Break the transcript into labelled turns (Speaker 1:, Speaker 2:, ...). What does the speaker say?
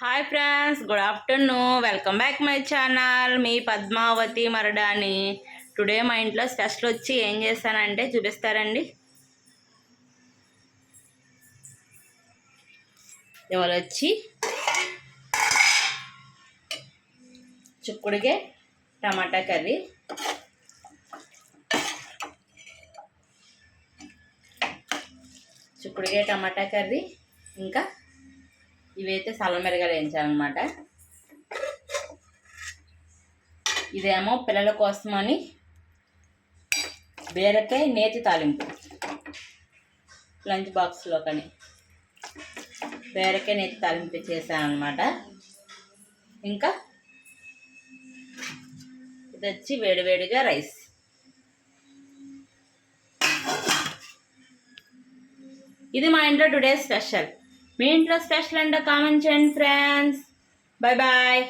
Speaker 1: Hi friends, good afternoon. Welcome back my channel. మీ Padmavathi Maradani. Today మా ఇంట్లో స్పెషల్ వచ్చి ఏం చేస్తానంటే చూపిస్తారండి. ఇవాళ వచ్చి చిక్కుడుకాయ టమాటా కర్రీ, చిక్కుడుకాయ టమాటా కర్రీ, ఇంకా ఇవైతే సల్లం మిరగాయలు వేయించాలన్నమాట. ఇదేమో పిల్లల కోసమని బీరకాయ నేతి తాలింపు, లంచ్ బాక్స్లో కానీ బీరకాయ నేతి తాలింపు చేశాను అనమాట. ఇంకా ఇది వచ్చి వేడివేడిగా రైస్. ఇది మా ఇంట్లో టుడే స్పెషల్. మీ ఇంట్లో స్పెషల్ అంటే కామెంట్ చేయండి ఫ్రెండ్స్. Bye bye.